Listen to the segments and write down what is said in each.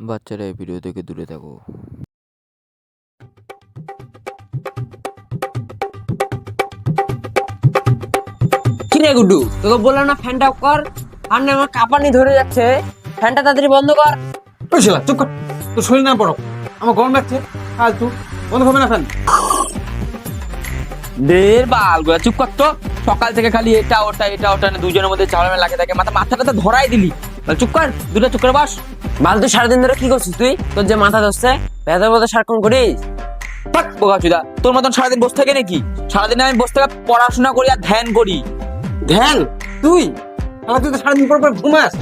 বাচ্চারা এই ভিডিও থেকে দূরে থাকো। কি রে গুড্ডু, তোকে বললাম না ফ্যানটা অফ কর। আর না আমার কাঁপানি ধরে যাচ্ছে, ফ্যানটা তাড়াতাড়ি বন্ধ কর। ওই শালা চুপ কর, তোর শরীর না পড়ো, আমার গরম লাগছে। ফালতু বন্ধ হবে না ফ্যান। দের বাল গুলা চুপ কর তো। সকাল থেকে খালি এটা ওটা না দুজনের মধ্যে ঝামেলা লাগে থাকে, মাথাটা ধরাই দিলি। বল চুপ কর, দুটো চুপ করে বস। বাল, তুই সারাদিন ধরে কি করছিস? তুই তোর যে মাথা ধরছে ব্যথার মতো সারাক্ষণ করিস। বাট বোকাচুদা, তোর মতন সারাদিন বসে থাকে নাকি? সারাদিন আমি বসে থেকে পড়াশোনা করি আর ধ্যান করি। ধ্যান? তুই আমার, তুই তো সারাদিন পর পর ঘুমাস,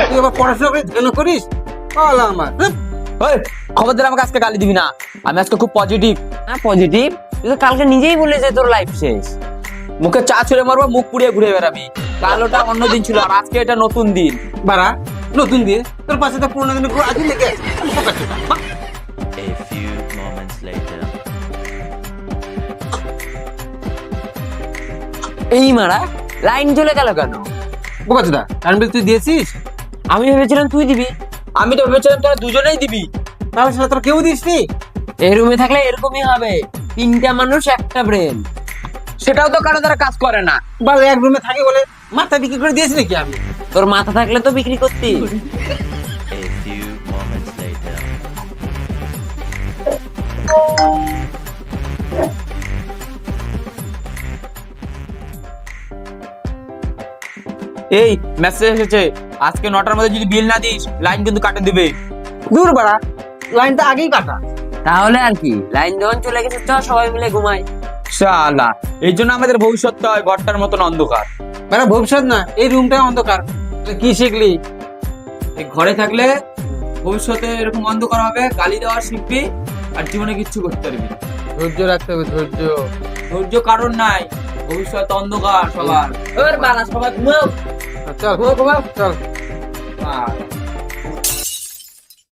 তুই আবার পড়াশোনা করিস, ধ্যান করিস? বল আমার ওই খবরদার আমাকে আজকে গালি দিবি না, আমি আজকে খুব পজিটিভ। হ্যাঁ পজিটিভ? তুই তো কালকে নিজেই বললি যে তোর লাইফ শেষ। মুখে চা ছুঁড়ে মারবো, মুখ পুড়িয়ে ঘুরে বেড়াবি। কাল ওটা অন্য দিন ছিল আর আজকে এটা নতুন দিন। বাড়া নতুন দিয়ে তোর পাশে তো পুরোনো দিনে আজ লেগে আছে। A few moments later. এই মারা, লাইন চলে গেল কেন? বোকাচোদা, কারেন্ট বিল তুই দিয়েছিস? আমি ভেবেছিলাম তুই দিবি। আমি তো ভেবেছিলাম তোরা দুজনেই দিবি। তাহলে সেটা তোর কেউ দিস নি? এই রুমে থাকলে এরকমই হবে, তিনটা মানুষ একটা ব্রেন। সেটাও তো কারো দ্বারা কাজ করে না। বাল এক রুমে থাকে বলে মাথা বিক্রি করে দিয়েছি নাকি আমি? তোর মাথা থাকলে তো বিক্রি করতি। A few moments later. এই মেসেজ এসেছে, আজকে 9টার মধ্যে যদি বিল না দিস লাইন কিন্তু কাটে দিবে। দূর বাড়া, লাইনটা আগেই কাটা। তাহলে আর কি, লাইন যখন চলে গেছে চ সবাই মিলে ঘুমাই। শালা, এই জন্য আমাদের ভবিষ্যৎটা হয় ঘরটার মতন অন্ধকার। বাড়া ভবিষ্যৎ না, এই রুমটা অন্ধকার। তাহলে কি শিখলি? এই ঘরে থাকলে ভবিষ্যতে এরকম অন্ধকার হবে, গালি দেওয়া শিখবি আর জীবনে কিচ্ছু করতে পারবি না। ধৈর্য রাখতে হবে, ধৈর্য। ধৈর্য কারণ নাই, ভবিষ্যৎ অন্ধকার সবার। ওর বালা, সবাই ঘুমাও। চল ঘুমাও। চল। আর